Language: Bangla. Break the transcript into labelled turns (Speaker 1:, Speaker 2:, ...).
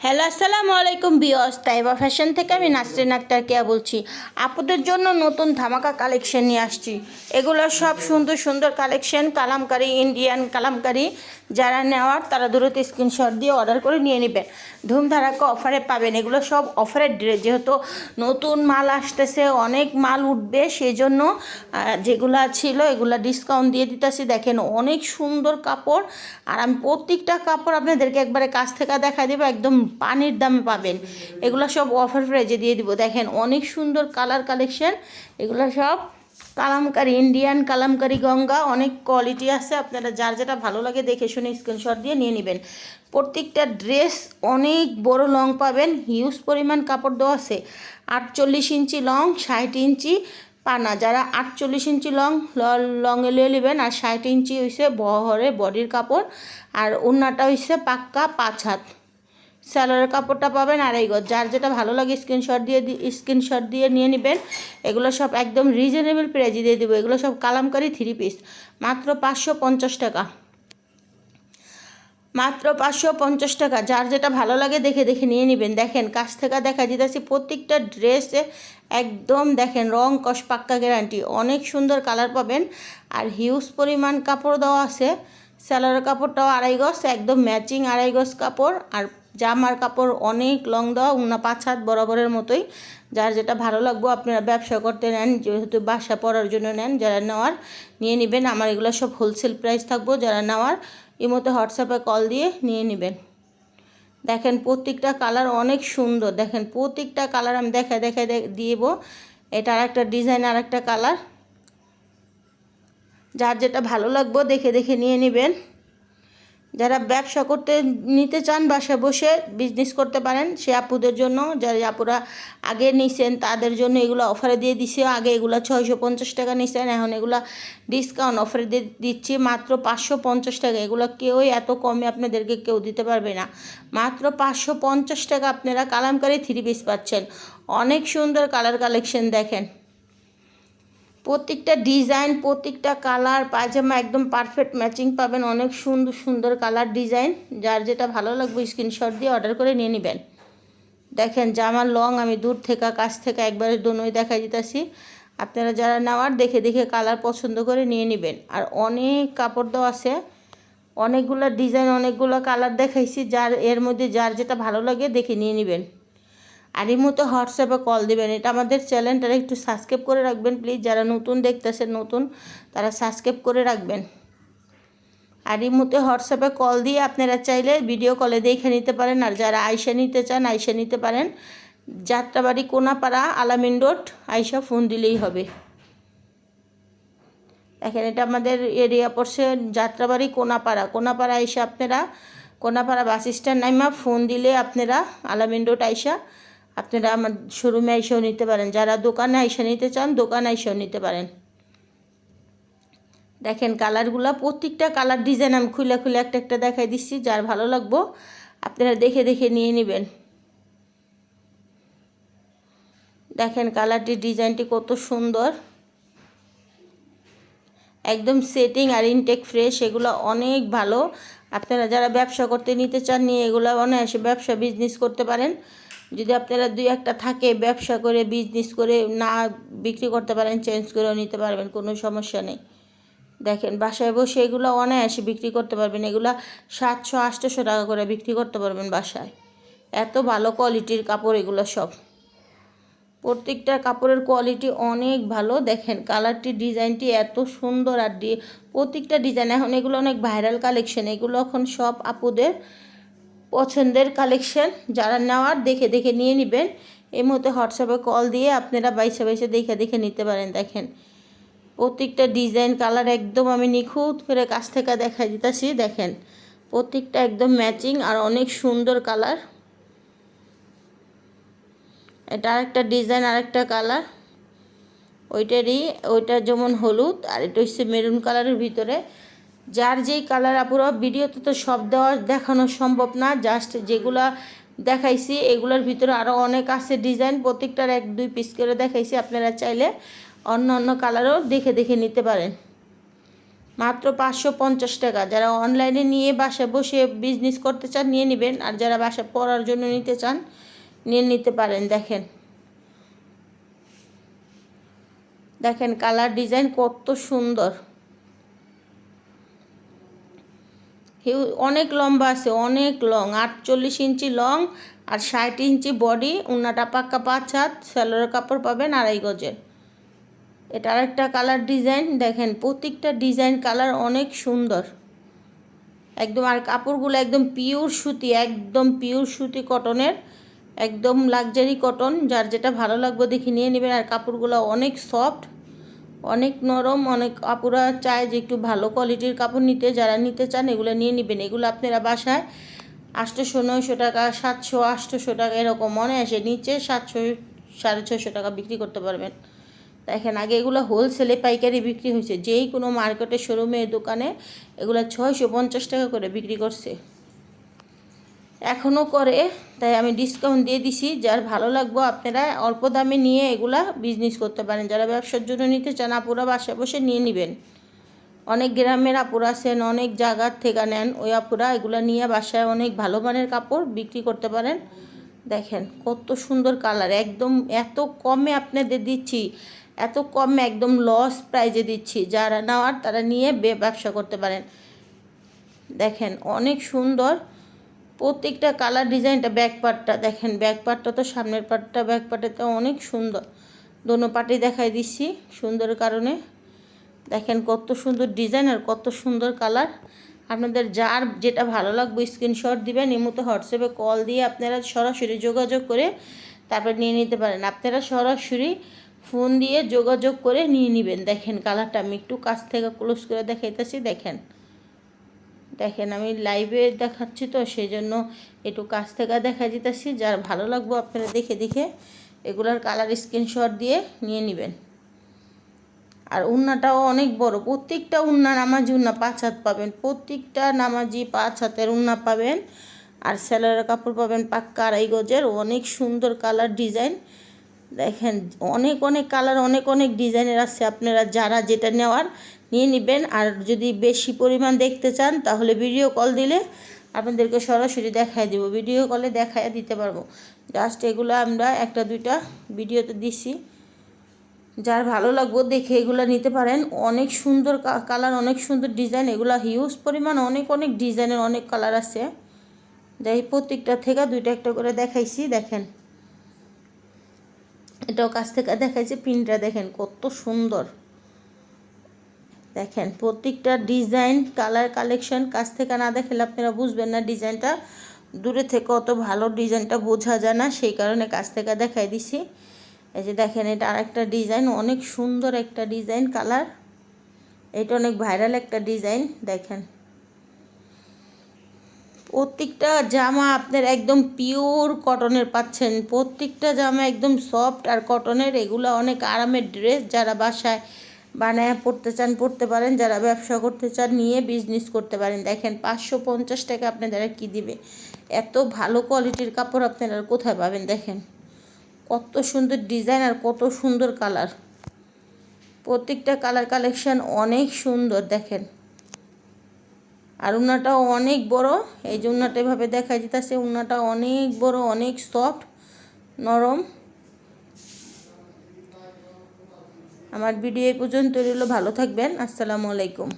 Speaker 1: হ্যালো আসসালামু আলাইকুম বিয়স তাইবা ফ্যাশন থেকে আমি নাসরিন আক্তার কেয়া বলছি। আপুদের জন্য নতুন ধামাকা কালেকশন নিয়ে আসছি। এগুলো সব সুন্দর সুন্দর কালেকশন, কালামকারি, ইন্ডিয়ান কালামকারি। যারা নেওয়ার তারা দ্রুত স্ক্রিনশট দিয়ে অর্ডার করে নিয়ে নেবেন। ধুমধারাক্কা অফারে পাবেন। এগুলো সব অফারের ড্রেস, যেহেতু নতুন মাল আসতেছে, অনেক মাল উঠবে, সেই জন্য যেগুলো ছিল এগুলো ডিসকাউন্ট দিয়ে দিতেছি। দেখেন অনেক সুন্দর কাপড়, আর আমি প্রত্যেকটা কাপড় আপনাদেরকে একবারে কাছ থেকে দেখা দেবো, একদম পানির দামে পাবেন। এগুলো সব অফার প্রাইজে দিয়ে দিব। দেখেন অনেক সুন্দর কালার কালেকশন। এগুলো সব কালামকারি, ইন্ডিয়ান কালামকারি গঙ্গা, অনেক কোয়ালিটি আছে। আপনারা যার যেটা ভালো লাগে দেখে শুনে স্ক্রিনশট দিয়ে নিয়ে নেবেন। প্রত্যেকটা ড্রেস অনেক বড় লং পাবেন, হিউজ পরিমাণ কাপড় দেওয়া আছে। 48 ইঞ্চি লং, 60 ইঞ্চি পানা। যারা 48 ইঞ্চি লংয়ে লিয়ে নেবেন, আর 60 ইঞ্চি হয়েছে বহরে বডির কাপড়, আর ওড়নাটা হয়েছে পাক্কা 5 হাত। স্যালোয়ারের কাপড়টা পাবেন 2.5 গজ। যার যেটা ভালো লাগে স্ক্রিনশট দিয়ে নিয়ে নেবেন। এগুলো সব একদম রিজনেবল প্রাইজে দিয়ে দেবো। এগুলো সব কালামকারি 3 পিস, মাত্র 550 টাকা, মাত্র 550 টাকা। যার যেটা ভালো লাগে দেখে দেখে নিয়ে নেবেন। দেখেন কাছ থেকে দেখা দিতেছি প্রত্যেকটা ড্রেসে একদম দেখেন রং কস পাক্কা গ্যারান্টি। অনেক সুন্দর কালার পাবেন, আর হিউজ পরিমাণ কাপড় দেওয়া আছে। স্যালোয়ারের কাপড়টাও 2.5 গজ, একদম ম্যাচিং 2.5 গজ কাপড়। আর জামার কাপড় অনেক লং দেওয়া, উন্না 5 হাত বরাবরের মতোই। যার যেটা ভালো লাগবে আপনারা ব্যবসা করতে নেন, যেহেতু বাসা পড়ার জন্য নেন, যারা নেওয়ার নিয়ে নেবেন। আমার এগুলো সব হোলসেল প্রাইস থাকবো। যারা নেওয়ার ইমোতে হোয়াটসঅ্যাপে কল দিয়ে নিয়ে নেবেন। দেখেন প্রত্যেকটা কালার অনেক সুন্দর। দেখেন প্রত্যেকটা কালার আমি দেখায় দিব। এটা আর একটা ডিজাইন, আর একটা কালার। যার যেটা ভালো লাগবে দেখে দেখে নিয়ে নেবেন। যারা ব্যবসা করতে নিতে চান, বাসায় বসে বিজনেস করতে পারেন, সে আপুদের জন্য। যারা আপুরা আগে নিছেন তাদের জন্য এগুলো অফারে দিয়ে দিছি। আগে এগুলো 650 টাকা নিছেন, এখন এগুলো ডিসকাউন্ট অফারে দিয়ে দিচ্ছি মাত্র 550 টাকা। এগুলো কেউই এত কমে আপনাদেরকে কেউ দিতে পারবে না। মাত্র 550 টাকা আপনারা কালামকারি 3 পিস পাচ্ছেন। অনেক সুন্দর কালার কালেকশন। দেখেন প্রত্যেকটা ডিজাইন, প্রত্যেকটা কালার, পায়জামা একদম পারফেক্ট ম্যাচিং পাবেন। অনেক সুন্দর সুন্দর কালার ডিজাইন। যার যেটা ভালো লাগবে স্ক্রিনশট দিয়ে অর্ডার করে নিয়ে নেবেন। দেখেন জামার লং আমি দূর থেকে কাছ থেকে একবারে দোনোই দেখাই দিতেছি। আপনারা যারা নেওয়ার দেখে দেখে কালার পছন্দ করে নিয়ে নেবেন। আর অনেক কাপড় দেওয়া আছে, অনেকগুলো ডিজাইন, অনেকগুলো কালার দেখাইছি। এর মধ্যে যার যেটা ভালো লাগে দেখে নিয়ে নেবেন। আর এই মতো হোয়াটসঅ্যাপে কল দিবেন। এটা আমাদের চ্যানেলটা একটু সাবস্ক্রাইব করে রাখবেন প্লিজ। যারা নতুন দেখতেছেন, তারা সাবস্ক্রাইব করে রাখবেন। আর এই মতো হোয়াটসঅ্যাপে কল দিয়ে আপনারা চাইলে ভিডিও কলে দেখে নিতে পারেন। আর যারা আইসা নিতে চান আইসা নিতে পারেন। যাত্রাবাড়ি কোনাপাড়া আলামিন রোড, আইসা ফোন দিলেই হবে। দেখেন এটা আমাদের এরিয়া পড়ছে যাত্রাবাড়ি কোনাপাড়া আইসা আপনারা Konapara bus stand Naima phone দিলে আপনারা আলামিন রোড আইসা আপনারা আমার শোরুমে আইসাও নিতে পারেন। যারা দোকানে আইসা নিতে চান দোকানে আইসাও নিতে পারেন। দেখেন কালারগুলো, প্রত্যেকটা কালার ডিজাইন আমি খুলে খুলে একটা একটা দেখাই দিচ্ছি। যার ভালো লাগবো আপনারা দেখে দেখে নিয়ে নেবেন। দেখেন কালারটি, ডিজাইনটি কত সুন্দর, একদম সেটিং আর ইনটেক ফ্রেশ। এগুলো অনেক ভালো। আপনারা যারা ব্যবসা করতে নিতে চান নিয়ে এগুলো অনায়াসে ব্যবসা বিজনেস করতে পারেন। যদি আপনারা 2-1টা থাকে ব্যবসা করে বিজনেস করে না বিক্রি করতে পারেন, চেঞ্জ করেও নিতে পারবেন, কোনো সমস্যা নেই। দেখেন বাসায় বসে এগুলো অনায়াসে বিক্রি করতে পারবেন। এগুলো 700-800 টাকা করে বিক্রি করতে পারবেন বাসায়। এত ভালো কোয়ালিটির কাপড় এগুলো সব। প্রত্যেকটা কাপড়ের কোয়ালিটি অনেক ভালো। দেখেন কালারটি, ডিজাইনটি এত সুন্দর। আর প্রত্যেকটা ডিজাইন এখন এগুলো অনেক ভাইরাল কালেকশন। এগুলো এখন সব আপুদের পছন্দের কালেকশন। যারা নেওয়ার দেখে দেখে নিয়ে নেবেন। এই মুহূর্তে হোয়াটসঅ্যাপে কল দিয়ে আপনারা বাইসে বাইসে দেখে দেখে নিতে পারেন। দেখেন প্রত্যেকটা ডিজাইন কালার একদম আমি নিখুঁত করে কাছ থেকে দেখাই দিতেছি। দেখেন প্রত্যেকটা একদম ম্যাচিং আর অনেক সুন্দর কালার। এটা আরেকটা ডিজাইন, আরেকটা কালার। ওইটা যেমন হলুদ, আর এটা হচ্ছে মেরুন কালারের ভিতরে। যার যেই কালার আপুরা, ভিডিওতে তো সব দেখানো সম্ভব না, জাস্ট যেগুলা দেখাইছি এগুলোর ভিতরে আরও অনেক আছে ডিজাইন। প্রত্যেকটার 1-2 পিস করে দেখাইছি। আপনারা চাইলে অন্য অন্য কালারও দেখে দেখে নিতে পারেন। মাত্র 550 টাকা। যারা অনলাইনে নিয়ে বাসায় বসে বিজনেস করতে চান নিয়ে নেবেন, আর যারা বাসায় পরার জন্য নিতে চান নিয়ে নিতে পারেন। দেখেন দেখেন কালার ডিজাইন কত সুন্দর, অনেক লম্বা আছে, অনেক লং, 48 ইঞ্চি লং আর 60 ইঞ্চি বডি। উন্নাটা পাক্কা 5 হাত, সেলোয়ারের কাপড় পাবেন 2.5 গজের। এটা আরেকটা কালার ডিজাইন, দেখেন প্রত্যেকটা ডিজাইন কালার অনেক সুন্দর একদম। আর কাপড়গুলো একদম পিওর সুতি, একদম পিওর সুতি কটনের, একদম লাক্সারি কটন। যার যেটা ভালো লাগবে দেখে নিয়ে নেবেন। আর কাপড়গুলো অনেক সফট, অনেক নরম। অনেক আপুরা চায় যে একটু ভালো কোয়ালিটির কাপড় নিতে, যারা নিতে চান এগুলো নিয়ে নেবেন। এগুলো আপনারা বাসায় 800 900 টাকা, 700 800 টাকা এরকম মনে আসে, নিচে 700 650 টাকা বিক্রি করতে পারবেন। দেখেন আগে এগুলো হোলসেলে পাইকারি বিক্রি হয়েছে, যেই কোনো মার্কেটে শোরুমে দোকানে এগুলো 650 টাকা করে বিক্রি করছে, এখনও করে। তাই আমি ডিসকাউন্ট দিয়ে দিছি, যার ভালো লাগবে আপনারা অল্প দামে নিয়ে এগুলা বিজনেস করতে পারেন। যারা ব্যবসার জন্য নিতে চান আপুরা বাসায় বসে নিয়ে নেবেন। অনেক গ্রামের আপুরা আছেন, অনেক জায়গার থেকে নেন, ওই আপুরা এগুলো নিয়ে বাসায় অনেক ভালো মানের কাপড় বিক্রি করতে পারেন। দেখেন কত সুন্দর কালার, একদম এত কমে আপনাদের দিচ্ছি, এত কমে একদম লস প্রাইজে দিচ্ছি। যারা নেওয়ার তারা নিয়ে ব্যবসা করতে পারেন। দেখেন অনেক সুন্দর প্রত্যেকটা কালার ডিজাইনটা। ব্যাক পার্টটা দেখেন, ব্যাক পার্টটা তো সামনের পার্টটা ব্যাক পার্টটা অনেক সুন্দর, দোনো পার্টই দেখাই দিচ্ছি সুন্দরের কারণে। দেখেন কত সুন্দর ডিজাইন আর কত সুন্দর কালার। আপনাদের যার যেটা ভালো লাগবে স্ক্রিনশট দিবেন, ইমোতে হোয়াটসঅ্যাপে কল দিয়ে আপনারা সরাসরি যোগাযোগ করে তারপর নিয়ে নিতে পারেন। আপনারা সরাসরি ফোন দিয়ে যোগাযোগ করে নিয়ে নেবেন। দেখেন কালারটা আমি একটু কাছ থেকে ক্লোজ করে দেখাইতেছি। দেখেন দেখেন আমি লাইভে দেখাচ্ছি তো সেই জন্য একটু কাছ থেকে দেখা দিতেছি। যার ভালো লাগবে আপনারা দেখে দেখে এগুলার কালার স্ক্রিনশট দিয়ে নিয়ে নেবেন। আর উন্নাটাও অনেক বড়, প্রত্যেকটা উন্না নামাজি উন্না 5 হাত পাবেন, প্রত্যেকটা নামাজি 5 হাতের উন্না পাবেন। আর সেলোয়ারের কাপড় পাবেন পাক্কা 2.5 গজের। অনেক সুন্দর কালার ডিজাইন, দেখেন অনেক অনেক কালার, অনেক অনেক ডিজাইনের আছে। আপনারা যারা যেটা নেওয়ার নিয়ে নেবেন। আর যদি বেশি পরিমাণ দেখতে চান তাহলে ভিডিও কল দিলে আপনাদেরকে সরাসরি দেখায় দেবো, ভিডিও কলে দেখায় দিতে পারবো। জাস্ট এগুলো আমরা একটা দুইটা ভিডিওতে দিছি, যার ভালো লাগবে দেখে এগুলো নিতে পারেন। অনেক সুন্দর কালার, অনেক সুন্দর ডিজাইন, এগুলো হিউজ পরিমাণ অনেক অনেক ডিজাইনের অনেক কালার আছে। যাই প্রত্যেকটা থেকে দুইটা একটা করে দেখাইছি। দেখেন এটাও কাছ থেকে দেখাইছি, প্রিন্টটা দেখেন কত সুন্দর। দেখেন প্রত্যেকটা ডিজাইন কালার কালেকশন কাছ থেকে না দেখলে আপনারা বুঝবেন না ডিজাইনটা। দূরে থেকে অত ভালো ডিজাইনটা বোঝা যায় না, সেই কারণে কাছ থেকে দেখাই দিছি। এই যে দেখেন এটা আরেকটা ডিজাইন, অনেক সুন্দর একটা ডিজাইন কালার, এটা অনেক ভাইরাল একটা ডিজাইন। দেখেন প্রত্যেকটা জামা আপনার একদম পিওর কটনের পাচ্ছেন, প্রত্যেকটা জামা একদম সফট আর কটনের। এগুলো অনেক আরামের ড্রেস, যারা বাসায় বানায় পড়তে চান পড়তে পারেন, যারা ব্যবসা করতে চান নিয়ে বিজনেস করতে পারেন। দেখেন 550 টাকা আপনারা কি দিবে, এত ভালো কোয়ালিটির কাপড় আপনারা কোথায় পাবেন। দেখেন কত সুন্দর ডিজাইন আর কত সুন্দর কালার, প্রত্যেকটা কালার কালেকশন অনেক সুন্দর। দেখেন আর উন্নাটাও অনেক বড়, এই যে উন্নাটা এভাবে দেখা যেতেছে, উন্নাটা অনেক বড়, অনেক সফট নরম। আমার ভিডিও এই পর্যন্ত রইল, ভালো থাকবেন, আসসালামু আলাইকুম।